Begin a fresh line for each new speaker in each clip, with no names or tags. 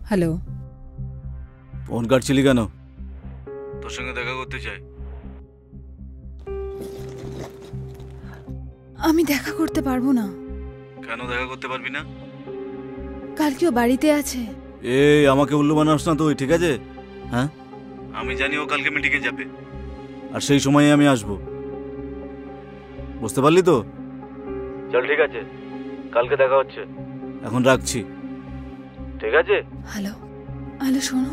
Hello.
Phone কাটছিলি কেন? তোর সঙ্গে দেখা করতে চাই।
আমি দেখা করতে পারবো না।
কেন দেখা করতে পারবি না?
কালকেও বাড়িতে আছে।
এই আমাকে উল্লু বানাস না তুই, ঠিক আছে? হ্যাঁ, আমি জানি ও কালকে মিটিংয়ে যাবে, আর সেই সময়ে আমি আসবো। বুঝতে পারলি তো? চল ঠিক আছে, কালকে দেখা হচ্ছে। এখন রাখছি, ঠিক আছে?
হ্যালো হ্যালো, শোনো।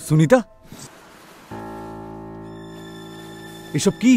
সুনিতা, এসব কি?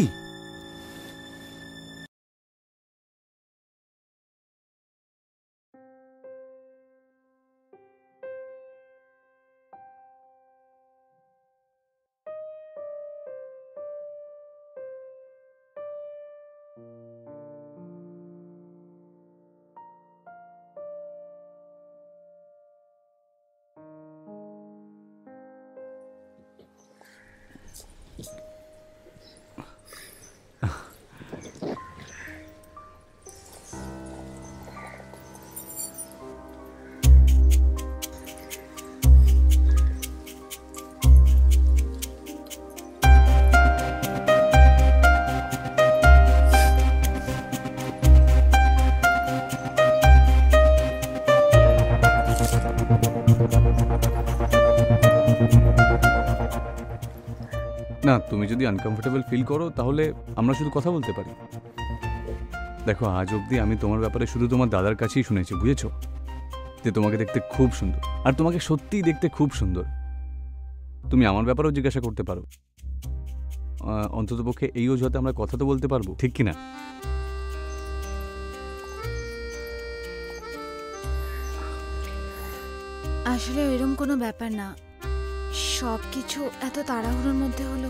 না, তুমি যদি আনকমফোর্টেবল ফিল করো তাহলে আমরা শুধু কথা বলতে পারি। দেখো, আজ অবধি আমি তোমার ব্যাপারে শুধু তোমার দাদার কাছেই শুনেছি, বুঝেছো? যে তোমাকে দেখতে খুব সুন্দর, আর তোমাকে সত্যিই দেখতে খুব সুন্দর। তুমি আমার ব্যাপারেও জিজ্ঞাসা করতে পারো। অন্ততপক্ষে এই অজুহাতে আমরা কথা তো বলতে পারবো, ঠিক কিনা?
আসলে এরকম কোনো ব্যাপার না, সব কিছু এত তাড়াহুড়োর মধ্যে হলো।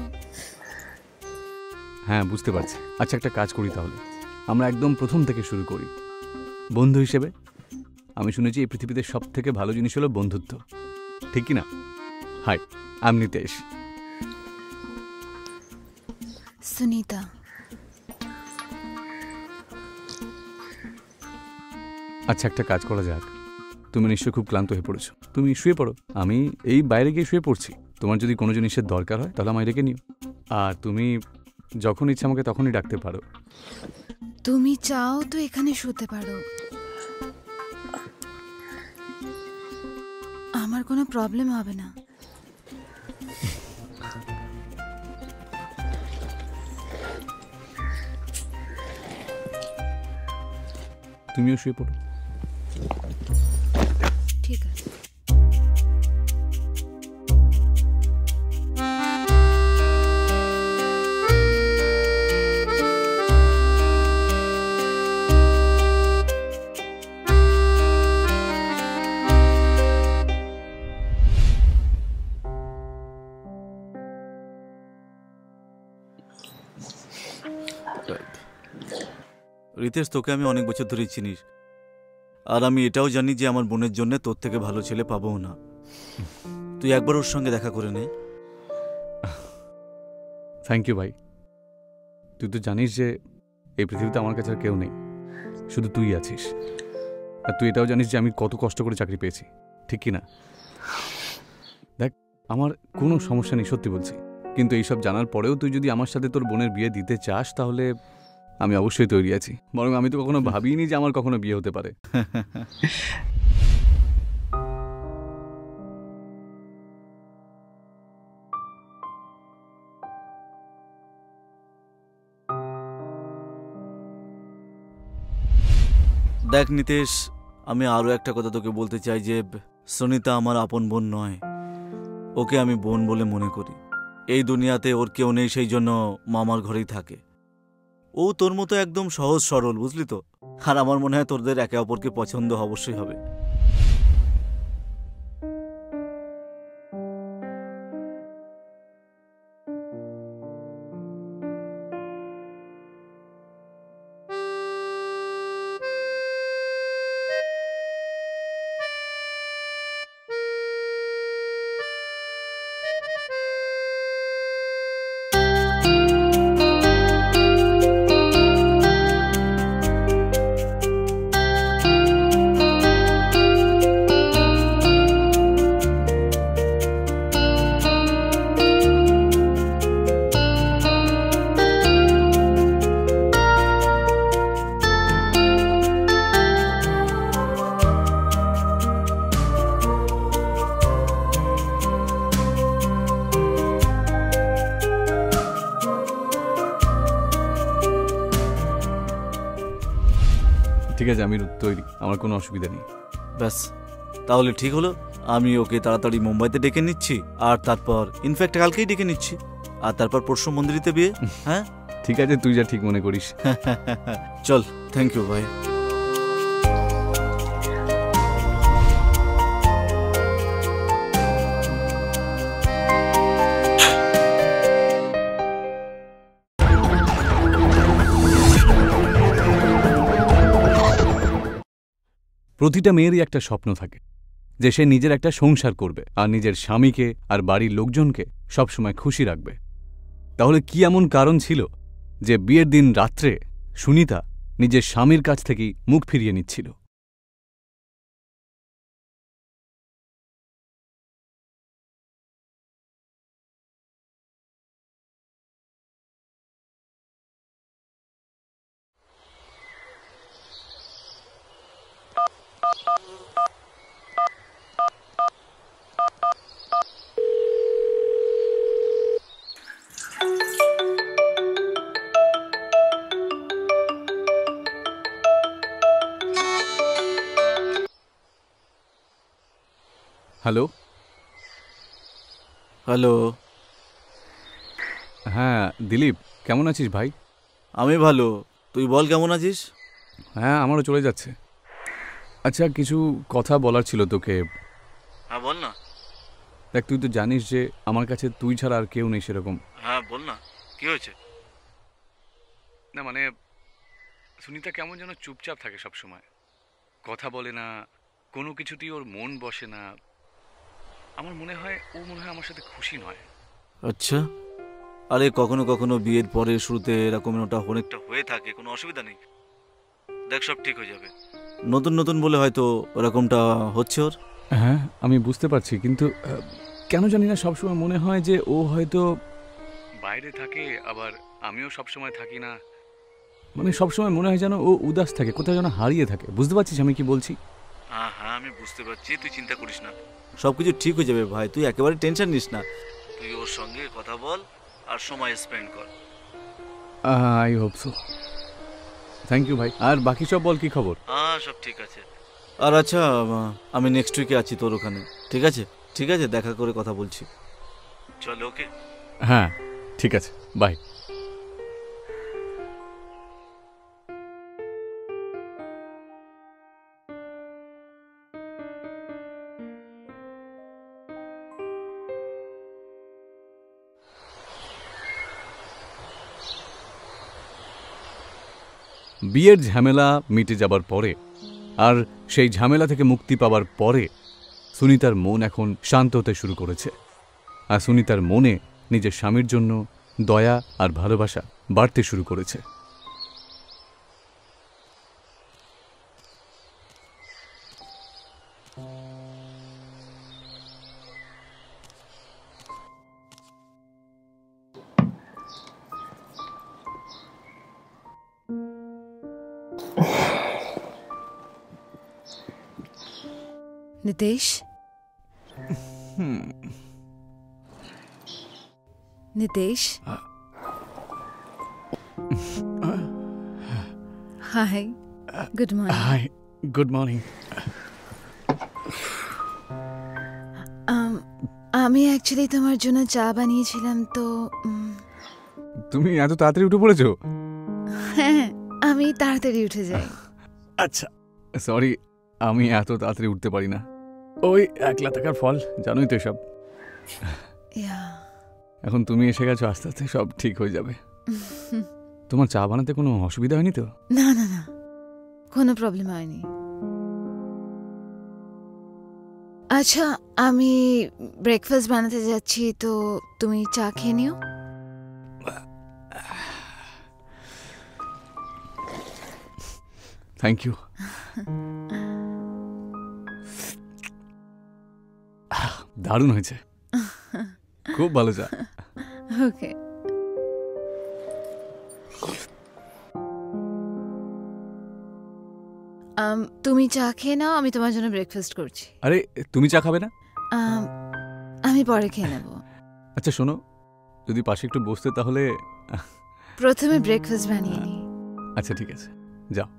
হ্যাঁ, বুঝতে পারছি। আচ্ছা, একটা কাজ করি তাহলে, আমরা একদম প্রথম থেকে শুরু করি। বন্ধু হিসেবে আমি শুনেছি এই পৃথিবীতে সব থেকে ভালো জিনিস হলো বন্ধুত্ব, ঠিক কিনা? Hi, I am Nitesh.
Sunita.
আচ্ছা, একটা কাজ করা যাক। তুমি নিশ্চয়ই খুব ক্লান্ত হয়ে পড়েছো, তুমি শুয়ে পড়ো। আমি এই বাইরে গিয়ে শুয়ে পড়ছি। তোমার যদি কোনো জিনিসের দরকার হয় তাহলে আমায় ডেকে নিও, আর তুমি যখন ইচ্ছা আমাকে তখনই ডাকতে পারো।
তুমি চাও তো এখানে শুতে পারো, আমার কোনো প্রবলেম হবে না।
তুমিও শুয়ে পড়ো।
ঠিক আছে।
রিতেশ, তোকে আমি অনেক বছর ধরেই চিনিস, আর আমি এটাও জানি যে আমার বোনের জন্য তোর থেকে ভালো ছেলে পাবও না। তুই একবার ওর সঙ্গে দেখা করে নে।
থ্যাংক ইউ ভাই। তুই তো জানিস যে এই পৃথিবীতে আমার কাছে আর কেউ নেই, শুধু তুই আছিস। আর তুই এটাও জানিস যে আমি কত কষ্ট করে চাকরি পেয়েছি, ঠিক কি না? দেখ, আমার কোনো সমস্যা নেই, সত্যি বলছি। কিন্তু এইসব জানার পরেও তুই যদি আমার সাথে তোর বোনের বিয়ে দিতে চাস, তাহলে আমি অবশ্যই তৈরি আছি। বরং আমি তো কখনো ভাবিনি যে আমার কখনো বিয়ে হতে পারে।
দেখ নিতেশ, আমি আরও একটা কথা তোকে বলতে চাই যে সুনিতা আমার আপন বোন নয়, ওকে আমি বোন বলে মনে করি। এই দুনিয়াতে ওর কেউ নেই, সেই জন্য মামার ঘরেই থাকে। ও তোর মতো একদম সহজ সরল, বুঝলি তো? আর আমার মনে হয় তোদের একে অপরকে পছন্দ অবশ্যই হবে।
ঠিক আছে, আমি তৈরি, আমার কোনো অসুবিধা নেই।
ব্যাস, তাহলে ঠিক হলো। আমি ওকে তাড়াতাড়ি মুম্বাইতে ডেকে নিচ্ছি, আর তারপর ইনফ্যাক্ট কালকেই ডেকে নিচ্ছি, আর তারপর পরশু মন্দিরিতে বিয়ে। হ্যাঁ
ঠিক আছে, তুই যা ঠিক মনে করিস।
চল, থ্যাংক ইউ ভাই।
প্রতিটা মেয়েরই একটা স্বপ্ন থাকে যে সে নিজের একটা সংসার করবে আর নিজের স্বামীকে আর বাড়ির লোকজনকে সবসময় খুশি রাখবে। তাহলে কি এমন কারণ ছিল যে বিয়ের দিন রাত্রে সুনিতা নিজের স্বামীর কাছ থেকেই মুখ ফিরিয়ে নিচ্ছিল? হ্যালো।
হ্যালো।
হ্যাঁ দিলীপ, কেমন আছিস ভাই?
আমি ভালো, তুই বল কেমন আছিস?
হ্যাঁ, আমারও চলে যাচ্ছে। আচ্ছা, কিছু কথা বলার ছিল তোকে।
হ্যাঁ বল না।
দেখ, তুই তো জানিস যে আমার কাছে তুই ছাড়া আর কেউ নেই সেরকম।
হ্যাঁ বল না, কি হয়েছে?
না মানে, সুনিতা কেমন যেন চুপচাপ থাকে সব সময়, কথা বলে না, কোনো কিছুতেই ওর মন বসে না। আমার মনে হয় ও আমার সাথে খুশি নয়।
আচ্ছা, আরে কখনো কখনো বিয়ের পরে শুরুতে এরকম ওটা অনেকটা হয়ে থাকে, কোনো অসুবিধা নেই। দেখ, সব ঠিক হয়ে যাবে। নতুন নতুন বলে হয়তো ওরকমটা হচ্ছে ওর।
হ্যাঁ, আমি বুঝতে পারছি, কিন্তু কেন জানি না সবসময় মনে হয় যে ও হয়তো বাইরে থাকে, আবার আমিও সবসময় থাকি না। মানে সবসময় মনে হয় যেন ও উদাস থাকে, কোথাও যেন হারিয়ে থাকে। বুঝতে পারছিস আমি কি বলছি?
হ্যাঁ হ্যাঁ, আমি বুঝতে পারছি, তুই চিন্তা করিস না, সব কিছু ঠিক হয়ে যাবে ভাই, তুই একেবারে টেনশন নিস না। তুই ওর সঙ্গে কথা বল আর সময় স্পেন্ড কর।
I hope so. Thank you ভাই। আর বাকি সব বল, কি খবর?
হ্যাঁ, সব ঠিক আছে। আর আচ্ছা, আমি নেক্সট উইকে আছি তোর ওখানে, ঠিক আছে? ঠিক আছে, দেখা করে কথা বলছি। চল, ওকে।
হ্যাঁ ঠিক আছে, বাই। বিয়ের ঝামেলা মিটে যাবার পরে আর সেই ঝামেলা থেকে মুক্তি পাওয়ার পরে সুনিতার মন এখন শান্ত হতে শুরু করেছে। আর সুনিতার মনে নিজের স্বামীর জন্য দয়া আর ভালোবাসা বাড়তে শুরু করেছে।
Nitesh Nitesh hi good morning.
Hi, good morning.
আমি অ্যাকচুয়ালি তোমার জন্য চা বানিয়েছিলাম তো
তুমি এত তাড়াতাড়ি উঠে পড়েছো?
হ্যাঁ, আমি তাড়াতাড়ি উঠে যাই।
আচ্ছা, সরি, আমি এত তাড়াতাড়ি উঠতে পারি না। ওই একলা থাকার ফল, জানোই তো সব।
Yeah.
এখন তুমি এসে গেছো, আস্তে আস্তে সব ঠিক হয়ে যাবে। তোমার চা বানাতে কোনো অসুবিধা হয়নি তো?
না না না, কোনো প্রবলেম হয়নি। আচ্ছা, আমি ব্রেকফাস্ট বানাতে যাচ্ছি, তো তুমি চা খেয়ে নিও।
Thank you. দারুণ হয়েছে, খুব ভালো চা।
ওকে। তুমি চা খেয়ে নাও, আমি তোমার জন্য ব্রেকফাস্ট করছি।
আরে, তুমি চা খাবে না?
আমি পরে খেয়ে নেব।
আচ্ছা শোনো, যদি পাশে একটু বসতে তাহলে।
প্রথমে ব্রেকফাস্ট বানিয়ে নিই।
আচ্ছা ঠিক আছে, যাও।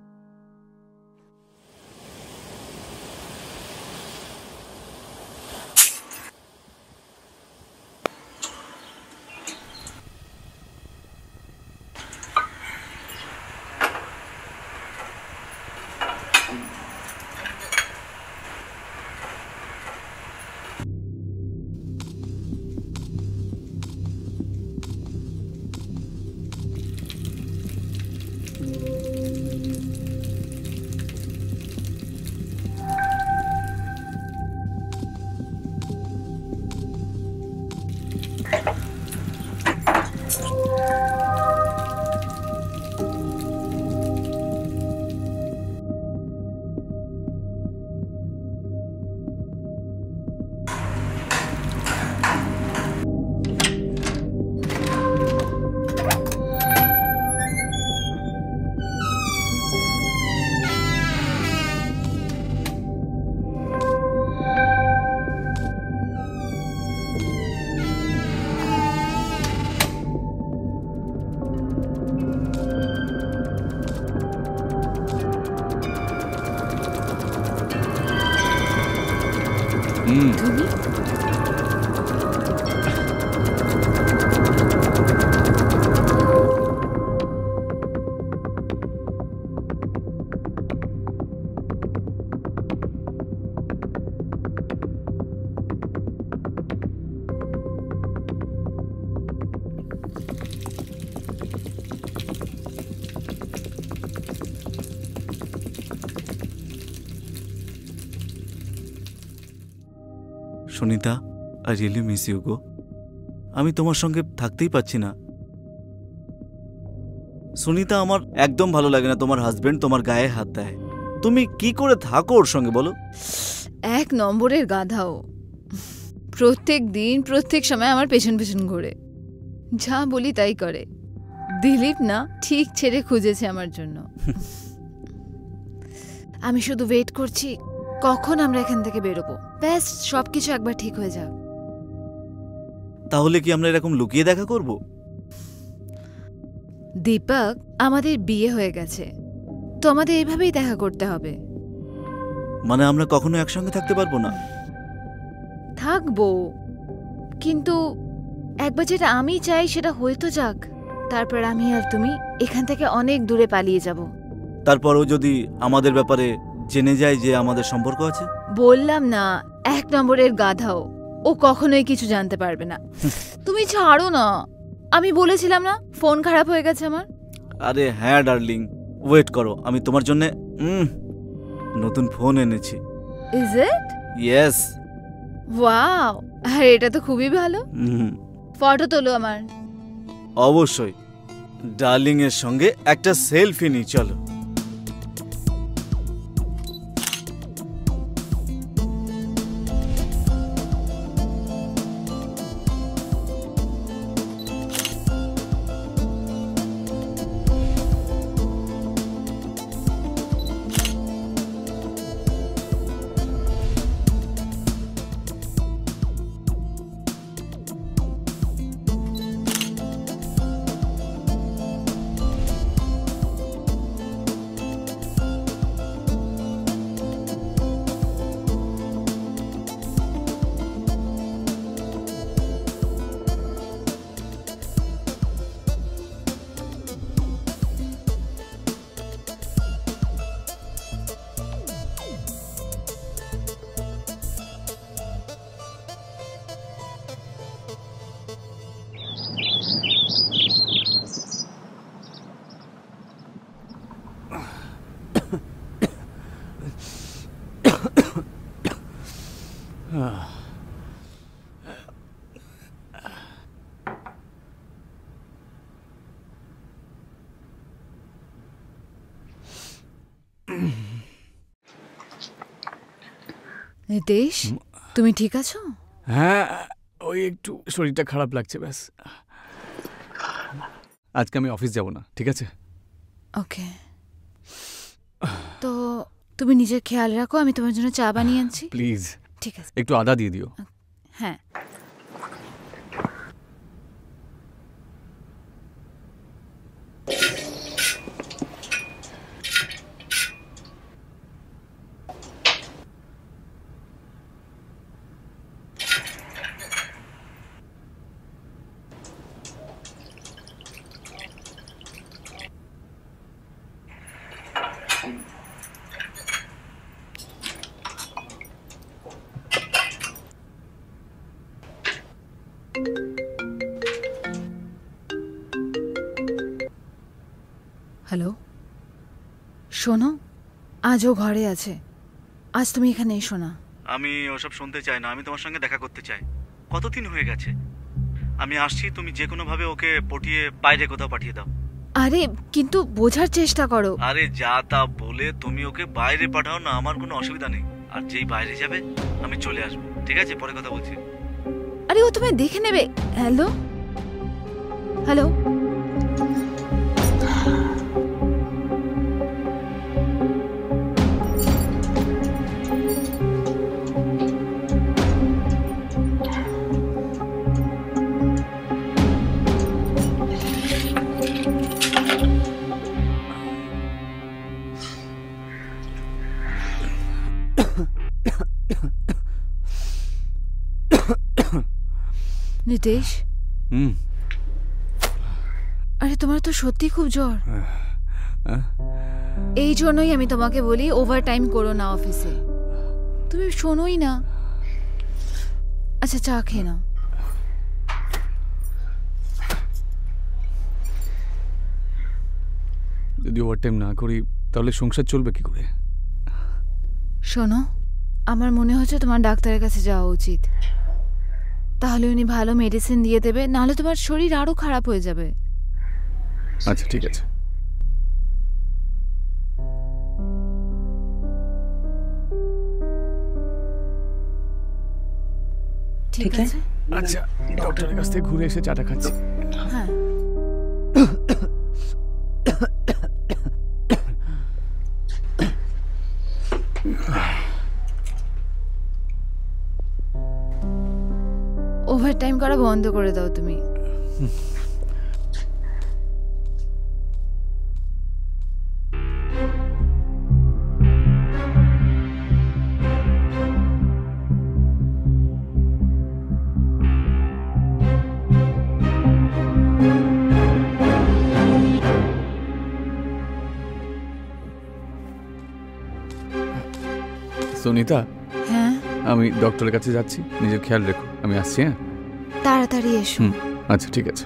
তুমি
Sunita, I really miss you গো। আমি তোমার সঙ্গে থাকতেই পাচ্ছি না। সুনিতা, আমার একদম ভালো লাগে না তোমার হাজবেন্ড তোমার গায়ে হাত দেয়। তুমি কি করে থাকো ওর সঙ্গে বলো?
এক নম্বরের গাধাও। প্রত্যেক দিন প্রত্যেক সময় আমার পেছন পেছন ঘোরে, যা বলি তাই করে। দিলীপ না ঠিক ছেড়ে খুঁজেছে আমার জন্য। আমি শুধু ওয়েট করছি কখন আমরা এখান থেকে বেরোবো, ব্যাস সবকিছু একবার ঠিক হয়ে যাক।
তাহলে কি আমরা এরকম লুকিয়ে দেখা করব?
দীপক, আমাদের বিয়ে হয়ে গেছে, তো আমাদের এভাবেই দেখা করতে হবে।
মানে আমরা কখনো একসঙ্গে থাকতে পারবো না?
থাকবো, কিন্তু একবার যেটা আমি চাই সেটা হয়তো যাক, তারপর আমি আর তুমি এখান থেকে অনেক দূরে পালিয়ে যাব।
তারপরও যদি আমাদের ব্যাপারে জেনে যায় যে আমাদের সম্পর্ক আছে?
বললাম না, এক নম্বরের গাধাও, ও কখনোই কিছু জানতে পারবে না। তুমি ছাড়ো না, আমি বলেছিলাম না ফোন খারাপ হয়ে গেছে আমার।
আরে হ্যাঁ ডার্লিং, ও ওয়েট করো, আমি তোমার জন্য নতুন ফোন এনেছি।
Is it?
ইয়েস।
ওয়াও, আর এটা তো খুবই ভালো। ফটো তোলো আমার।
অবশ্যই, ডার্লিং এর সঙ্গে একটা সেলফি নি, চলো।
নিতেশ, তুমি ঠিক আছো?
হ্যাঁ, ওই একটু শরীরটা খারাপ লাগছে ব্যাস। আজকে আমি অফিস যাব না, ঠিক আছে?
ওকে, তো তুমি নিজের খেয়াল রাখো, আমি তোমার জন্য চা বানিয়ে আনছি।
প্লিজ
ঠিক আছে।
একটু আদা দিয়ে দিও।
হ্যাঁ। হ্যালো, শোনো, আজ ও ঘরে আছে, আজ তুমি এখানে এসো না।
আমি ওসব শুনতে চাই না, আমি তোমার সঙ্গে দেখা করতে চাই। কতদিন হয়ে গেছে, আমি আসছি, তুমি যে কোনো ভাবে ওকে পটিয়ে বাইরে কোথাও পাঠিয়ে দাও।
আরে কিন্তু বোঝার চেষ্টা করো।
আরে যা তা বলে তুমি ওকে বাইরে পাঠাও না, আমার কোনো অসুবিধা নেই। আর যেই বাইরে যাবে আমি চলে আসবো, ঠিক আছে? পরে কথা বলছি।
আরে ও তুমি দেখে নেবে। Hello hello, Nitesh. আরে তোমার তো সত্যি খুব জ্বর। এই জন্যই আমি তোমাকে বলি ওভার টাইম করো না অফিসে, তুমি শোনোই না। আচ্ছা, চা খেয়ে নাও।
যদি ওভার টাইম না করি তাহলে সংসার চলবে কি করে?
শোনো, আমার মনে হচ্ছে তোমার ডাক্তারের কাছে যাওয়া উচিত, তাহলে উনি ভালো মেডিসিন দিয়ে দেবে, নাহলে তোমার শরীর আরো খারাপ হয়ে যাবে।
আচ্ছা ঠিক আছে।
ঠিক আছে।
আচ্ছা, ডক্টরের কাছ থেকে ঘুরে এসে চাটা খাচ্ছি।
হ্যাঁ। ওভার টাইম করা বন্ধ করে দাও তুমি।
সুনিতা,
হ্যাঁ,
আমি ডক্টরের কাছে যাচ্ছি, নিজের খেয়াল রেখো, আমি আসছি। হ্যাঁ,
তাড়াতাড়ি এসো।
আচ্ছা ঠিক আছে।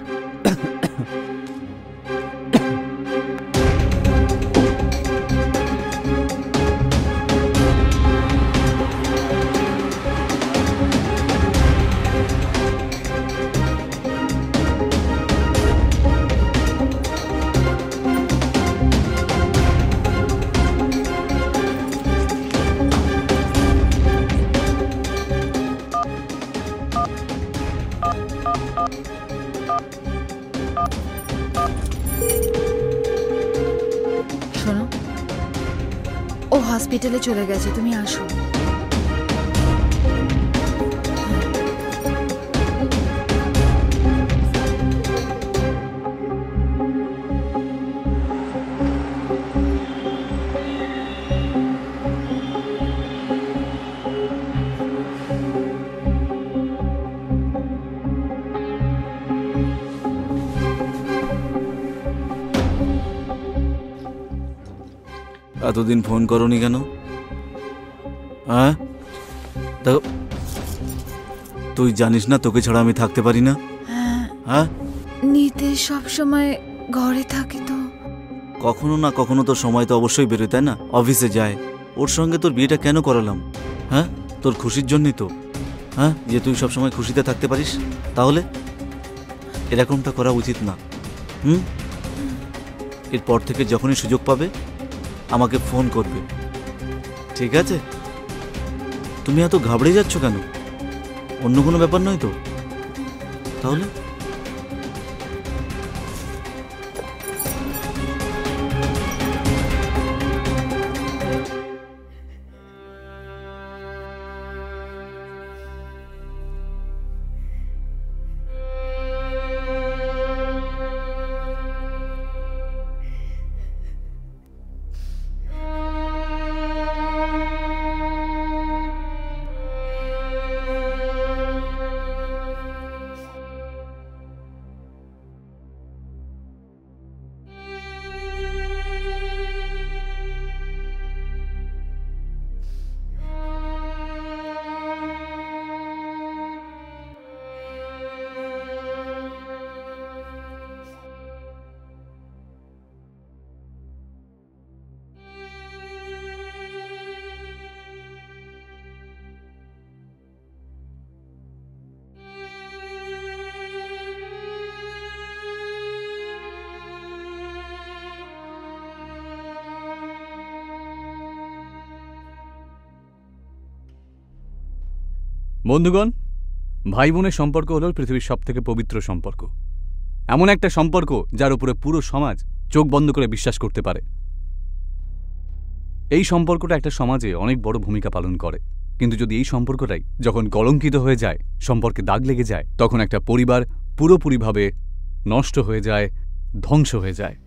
হসপিটালে চলে গেছে, তুমি আসো।
এতদিন ফোন করনি কেন? হ্যাঁ, দেখো, তুই জানিস না তোকে ছাড়া আমি থাকতে পারি না? হ্যাঁ,
নিতে সব সময় ঘরে থাকে তো।
কখনো না কখনো তোর সময় তো অবশ্যই বেরোয়, তাই না? অফিসে যায়। ওর সঙ্গে তোর বিয়েটা কেন করালাম? হ্যাঁ, তোর খুশির জন্যই তো। হ্যাঁ, যে তুই সব সময় খুশিতে থাকতে পারিস। তাহলে এরকমটা করা উচিত না। এরপর থেকে যখনই সুযোগ পাবে আমাকে ফোন করবে, ঠিক আছে? তুমি এত ঘাবড়ে যাচ্ছ কেন? অন্য কোনো ব্যাপার নয় তো? তাহলে
বন্ধুগণ, ভাই বোনের সম্পর্ক হলো পৃথিবীর সবথেকে পবিত্র সম্পর্ক। এমন একটা সম্পর্ক যার উপরে পুরো সমাজ চোখ বন্ধ করে বিশ্বাস করতে পারে। এই সম্পর্কটা একটা সমাজে অনেক বড় ভূমিকা পালন করে। কিন্তু যদি এই সম্পর্কটাই যখন কলঙ্কিত হয়ে যায়, সম্পর্কে দাগ লেগে যায়, তখন একটা পরিবার পুরোপুরিভাবে নষ্ট হয়ে যায়, ধ্বংস হয়ে যায়।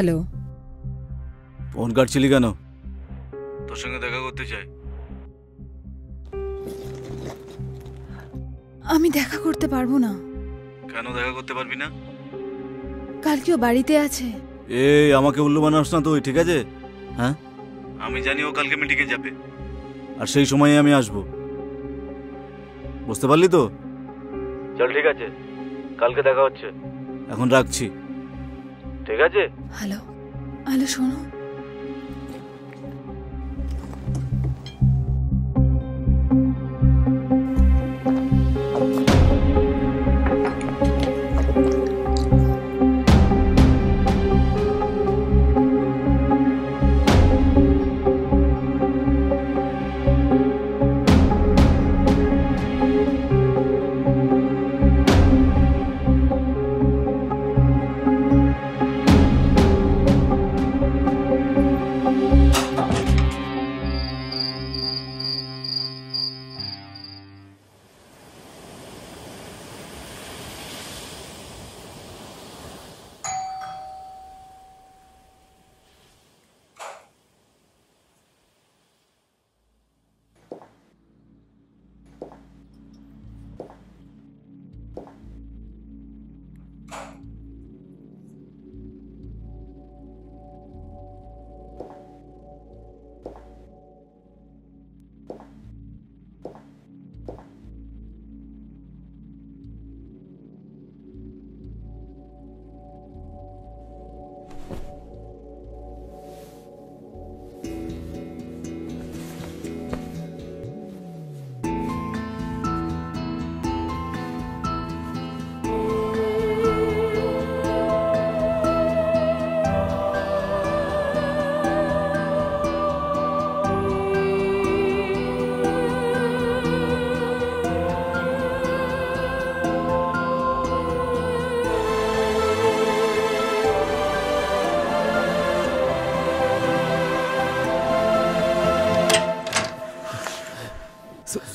হ্যালো।
ফোন কাটছিলি কেন? তোর সঙ্গে দেখা করতে চাই।
আমি দেখা করতে পারবো না।
কেন দেখা করতে পারবি না?
কালকে ও বাড়িতে আছে।
এই আমাকে উল্লু বানাস না তুই, ঠিক আছে? হ্যাঁ, আমি জানি ও কালকে মিটিংয়ে যাবে, আর সেই সময়ে আমি আসবো। বুঝতে পারলি তো? চল ঠিক আছে, কালকে দেখা হচ্ছে। এখন রাখছি, ঠিক আছে?
হ্যালো হ্যালো, শোনো।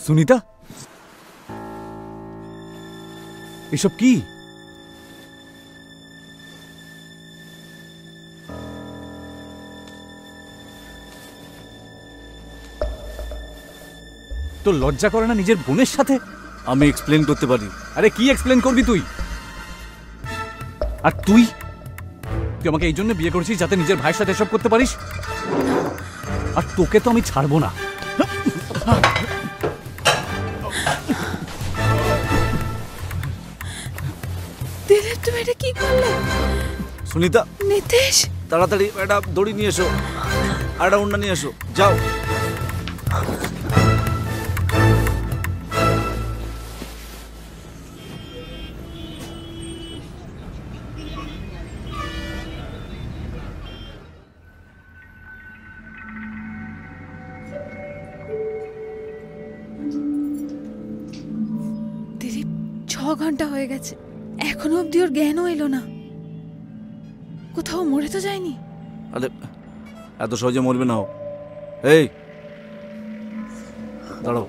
সুনিতা, এসব কি? তোর লজ্জা করে না নিজের বোনের সাথে?
আমি এক্সপ্লেন করতে পারি।
আরে কি এক্সপ্লেন করবি তুই? আর তুই আমাকে এই জন্য বিয়ে করেছিস যাতে নিজের ভাইয়ের সাথে এসব করতে পারিস? আর তোকে তো আমি ছাড়বো না।
দিলীপ, তুমি এটা কি করলে?
সুনিতা,
নিতেশ,
তাড়াতাড়ি একটা দড়ি নিয়ে এসো, আর একটা উন্না নিয়ে এসো, যাও।
দিলীপ, 6 ঘন্টা হয়ে গেছে, এখনো অব্দি ওর জ্ঞানও এলো না। কোথাও মরে তো যায়নি?
আরে এত সহজে মরবে না ও। এই দাঁড়াও,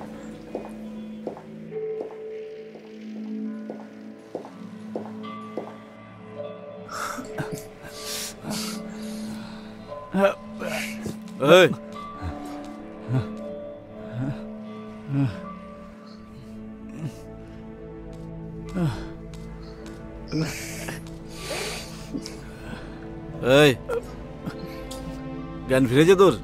এই এই জ্ঞান ফিরেছে তোর?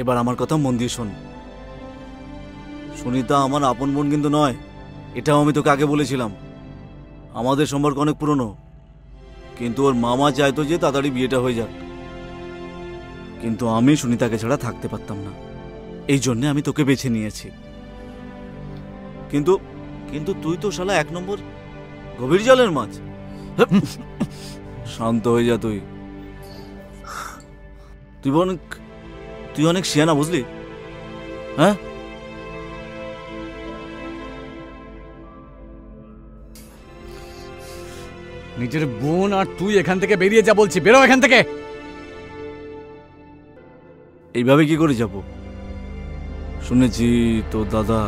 এবার আমার কথা মন দিয়ে শোন। সুনিতা আমার আপন বোন কিন্তু নয়, এটাও আমি তোকে আগে বলেছিলাম। আমাদের সম্পর্ক অনেক পুরনো, কিন্তু ওর মামা চাইতো যে তাড়াতাড়ি বিয়েটা হয়ে যাক, কিন্তু আমি সুনিতাকে ছাড়া থাকতে পারতাম না, এই জন্যে আমি তোকে বেছে নিয়েছি। কিন্তু কিন্তু তুই তো শালা 1 নম্বর গভীর জলের মাছ। শান্ত হয়ে যা। তুই অনেক শিয়ানা, বুঝলি? হ্যাঁ,
নিজের বোন আর তুই এখান থেকে বেরিয়ে যা বলছি। বেরো এখান থেকে।
এইভাবে কি করে যাব? শুনেছি তোর দাদা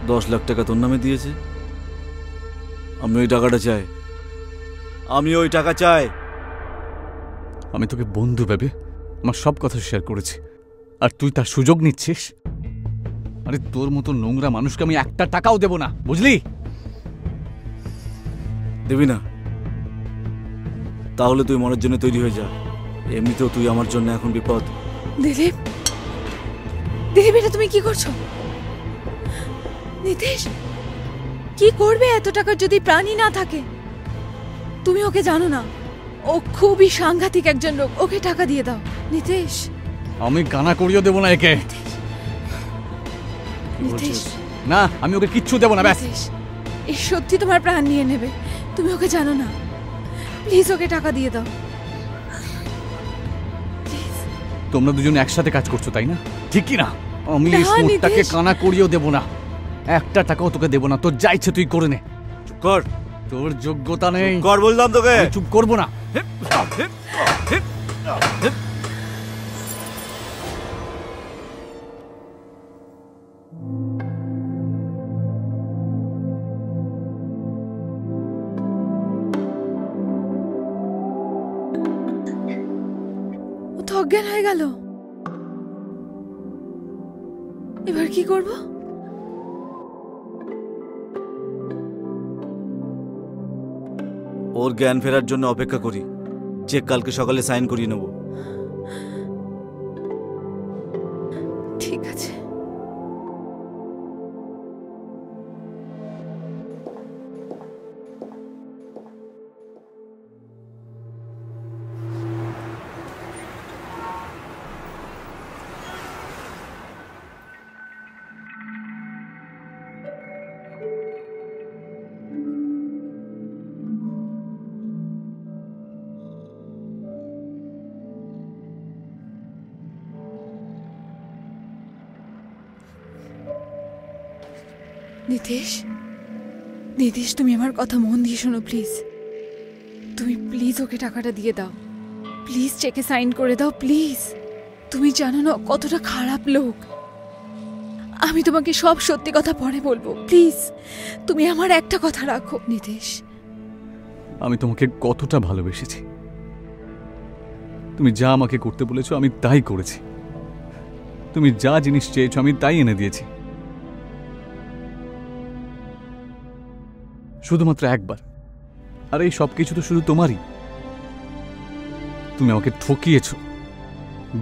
10 লাখ টাকা তোর নামে দিয়েছে। আমি ওই টাকাটা চাই, আমি ওই টাকা চাই।
আমি তোকে বন্ধু ভেবে আমার সব কথা শেয়ার করেছি, আর তুই তার সুযোগ নিচ্ছিস। আরে তোর মতো নোংরা মানুষকে আমি একটা টাকাও দেব না, বুঝলি?
দিবি না? তাহলে তুই মরার জন্য তৈরি হয়ে যা। এমনিতেও তুই আমার জন্য এখন বিপদ।
দিলীপ, দিলীপ, এটা তুমি কি করছো? নিতেশ কি করবে এত টাকার যদি প্রাণই না থাকে? তুমি ওকে জানো না, ও খুবই সাংঘাতিক একজন লোক। ওকে টাকা দিয়ে দাও নিতেশ।
আমি কানা করিয়ে দেবো না একে।
নিতেশ,
না, আমি ওকে কিচ্ছু দেবো না। ব্যাস,
নিতেশ, এই সত্যি তোমার প্রাণ নিয়ে নেবে। তুমি ওকে জানো না, প্লিজ ওকে টাকা দিয়ে দাও।
তোমরা দুজন একসাথে কাজ করছো তাই না? ঠিকই না? আমি এই
না,
সুরটাকে
নিতেশ।
কানা করিয়েও দেবো না, একটা টাকাও তোকে দেবো না। তোর যা ইচ্ছে তুই করে নে।
চুপ কর,
তোর যোগ্যতা নেই।
কর বললাম তোকে।
আমি চুপ করবো না।
ও তো অজ্ঞান হয়ে গেল। এবার কি করব?
ওর জ্ঞান ফেরার জন্য অপেক্ষা করি। চেক কালকে সকালে সাইন করিয়ে নেব।
ঠিক আছে। নিতেশ, নিতেশ, তুমি আমার কথা মন দিয়ে শোনো প্লিজ। তুমি প্লিজ ওকে টাকাটা দিয়ে দাও। প্লিজ চেকে সাইন করে দাও প্লিজ। তুমি জানো না কতটা খারাপ লোক। আমি তোমাকে সব সত্যি কথা পরে বলবো, প্লিজ তুমি আমার একটা কথা রাখো নিতেশ।
আমি তোমাকে কতটা ভালোবেসেছি। তুমি যা আমাকে করতে বলেছো আমি তাই করেছি। তুমি যা জিনিস চেয়েছো আমি তাই এনে দিয়েছি। শুধুমাত্র একবার। আর এই সব কিছু তো শুধু তোমারই। তুমি আমাকে ঠকিয়েছো,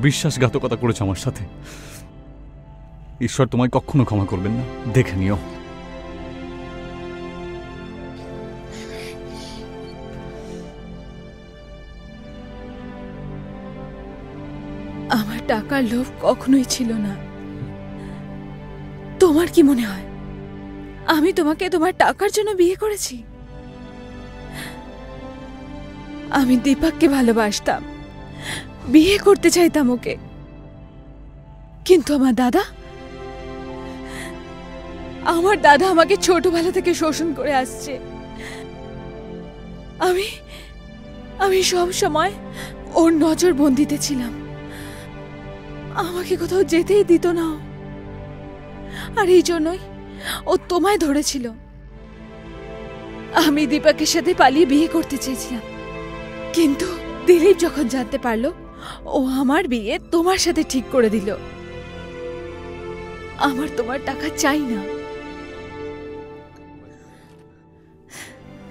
বিশ্বাসঘাতকতা করেছো আমার সাথে। ঈশ্বর তোমায় কখনো ক্ষমা করবেন না, দেখে নিও।
আমার টাকার লোভ কখনোই ছিল না। তোমার কি মনে হয় আমি তোমাকে তোমার টাকার জন্য বিয়ে করেছি? আমি দীপককে ভালোবাসতাম, বিয়ে করতে চাইতাম ওকে, কিন্তু আমার দাদা আমাকে ছোটবেলা থেকে শোষণ করে আসছে। আমি সব সময় ওর নজর বন্দিতে ছিলাম। আমাকে কোথাও যেতেই দিত না ও। আর এই জন্যই ও তোমায় ধরেছিল। আমি দীপকের সাথে পালিয়ে বিয়ে করতে চেয়েছিলাম, কিন্তু দিলীপ যখন জানতে পারলো, ও আমার বিয়ে তোমার সাথে ঠিক করে দিল। আমার তোমার টাকা চাই না।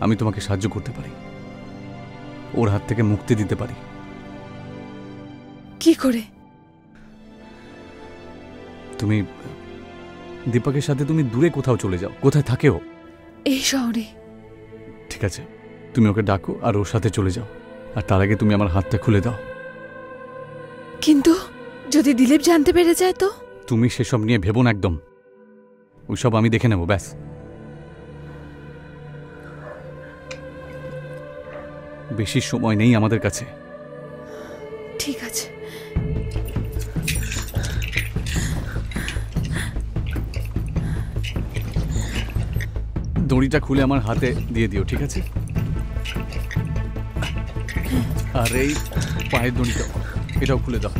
আমি তোমাকে সাহায্য করতে পারি, ওর হাত থেকে মুক্তি দিতে পারি।
কি করে?
তুমি দীপকের সাথে তুমি দূরে কোথাও চলে যাও। কোথায় থাকে ও?
এই শহরে।
ঠিক আছে, তুমি ওকে ডাকো আর ওর সাথে চলে যাও। আর তার আগে তুমি আমার হাতটা খুলে দাও।
কিন্তু যদি দিলীপ জানতে পেরে যায় তো?
তুমি সেসব নিয়ে ভেবো না একদম। ওইসব আমি দেখে নেব, ব্যাস। বেশি সময় নেই আমাদের কাছে।
ঠিক আছে।
দড়িটা খুলে আমার হাতে দিয়ে দিও, ঠিক আছে? আর এই পায়ের দড়িটাও, এটাও খুলে দাও।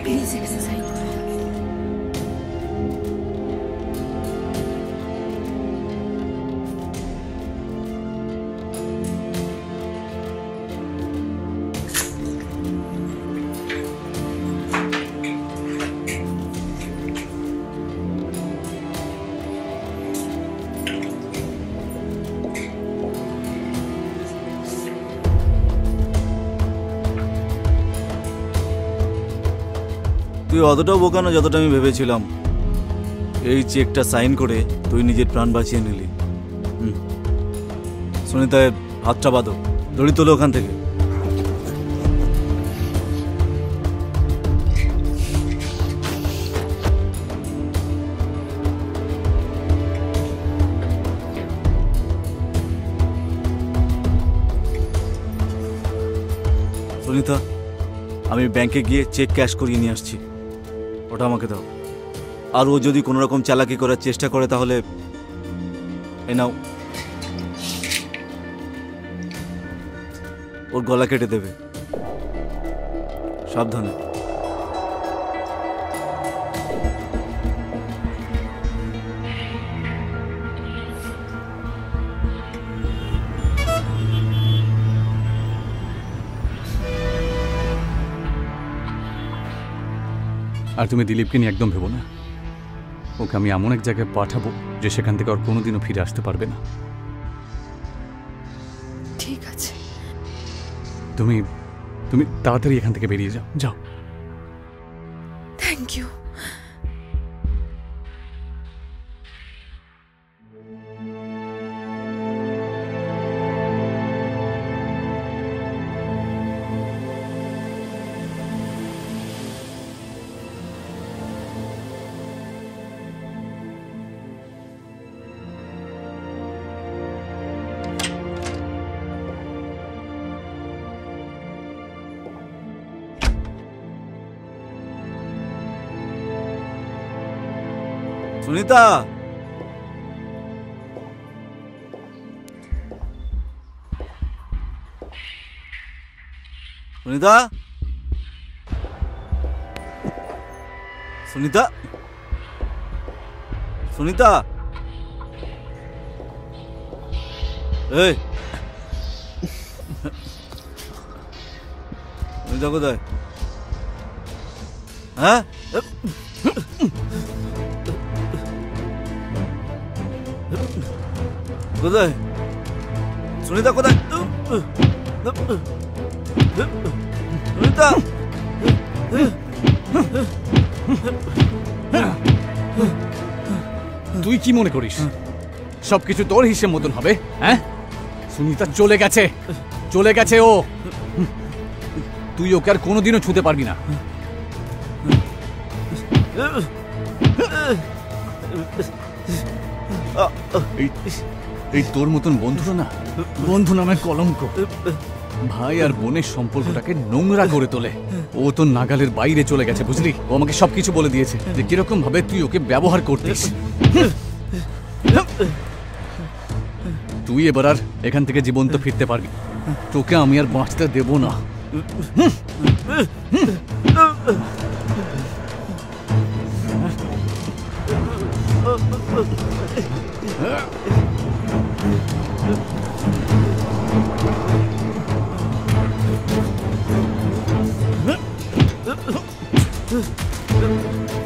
প্লিজ এখানে সাইন করো।
তুই অতটাও বোকা না যতটা আমি ভেবেছিলাম। এই চেকটা সাইন করে তুই নিজের প্রাণ বাঁচিয়ে নিলি। সুনিতা, হাতটা বাঁধো, দড়ি তোলো ওখান থেকে। সুনিতা, আমি ব্যাংকে গিয়ে চেক ক্যাশ করিয়ে নিয়ে আসছি, ওটা আমাকে দাও। আর ও যদি কোনো রকম চালাকি করার চেষ্টা করে তাহলে এই নাও, ওর গলা কেটে দেবে। সাবধানে।
আর তুমি দিলীপকে নিয়ে একদম ভেবো না। ওকে আমি এমন এক জায়গায় পাঠাবো যে সেখান থেকে আর কোনোদিনও ফিরে আসতে পারবে না।
ঠিক আছে।
তুমি তুমি তাড়াতাড়ি এখান থেকে বেরিয়ে যাও, যাও।
Thank you.
সুনিতা, সুনিতা, সুনিতা, সুনিতা, এই সুনিতা কোথায়? হ্যাঁ, কোথায় সুনিতা? কোথায় সুনিতা?
তুই কি মনে করিস সবকিছু তোর হিসেব মতন হবে? হ্যাঁ, সুনিতা চলে গেছে, চলে গেছে ও। তুই ওকে আর কোনোদিনও ছুঁতে পারবি না। এই তোর মতন বন্ধুরা না, বন্ধু নামে কলঙ্ক। ভাই আর বোনের সম্পর্কটাকে নোংরা করে তোলে। ও তো নাগালের বাইরে চলে গেছে, বুঝলি? ও আমাকে সবকিছু বলে দিয়েছে যে কিরকম ভাবে তুই ওকে ব্যবহার করতিস। তুই এবার আর এখান থেকে জীবন্ত ফিরতে পারবি, তোকে আমি আর বাঁচতে দেব না।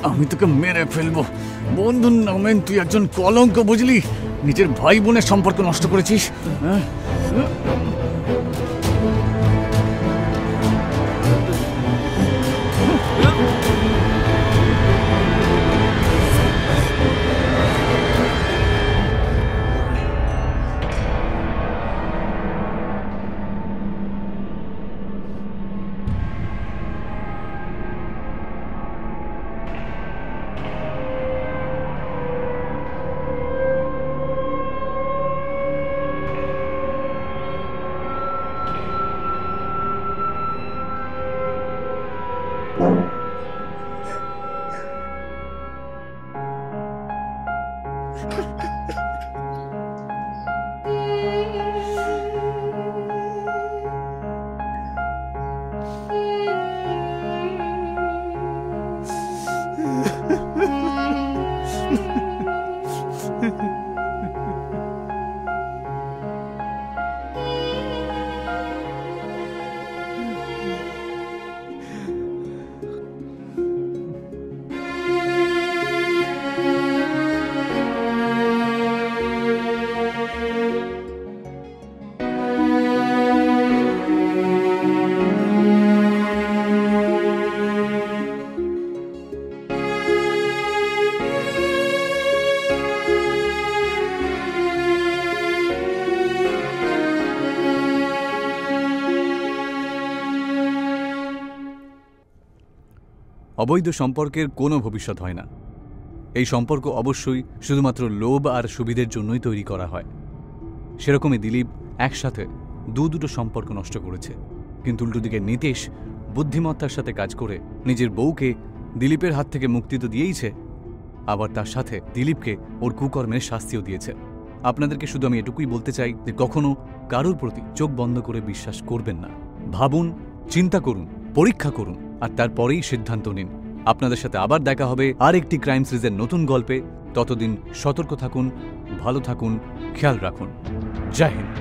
আমি তোকে মেরে ফেলবো। বন্ধুর নামে তুই একজন কলঙ্ক, বুঝলি? নিজের ভাই বোনের সম্পর্ক নষ্ট করেছিস। অবৈধ সম্পর্কের কোনো ভবিষ্যৎ হয় না। এই সম্পর্ক অবশ্যই শুধুমাত্র লোভ আর সুবিধের জন্যই তৈরি করা হয়। সেরকমই দিলীপ একসাথে দুটো সম্পর্ক নষ্ট করেছে, কিন্তু উল্টো দিকে নীতিশ বুদ্ধিমত্তার সাথে কাজ করে নিজের বউকে দিলীপের হাত থেকে মুক্তি তো দিয়েইছে, আবার তার সাথে দিলীপকে ওর কুকর্মের শাস্তিও দিয়েছে। আপনাদেরকে শুধু আমি এটুকুই বলতে চাই যে কখনো কারোর প্রতি চোখ বন্ধ করে বিশ্বাস করবেন না। ভাবুন, চিন্তা করুন, পরীক্ষা করুন, আর তারপরেই সিদ্ধান্ত নিন। আপনাদের সাথে আবার দেখা হবে আর একটি ক্রাইম সিরিজের নতুন গল্পে। ততদিন সতর্ক থাকুন, ভালো থাকুন, খেয়াল রাখুন। জয় হিন্দ।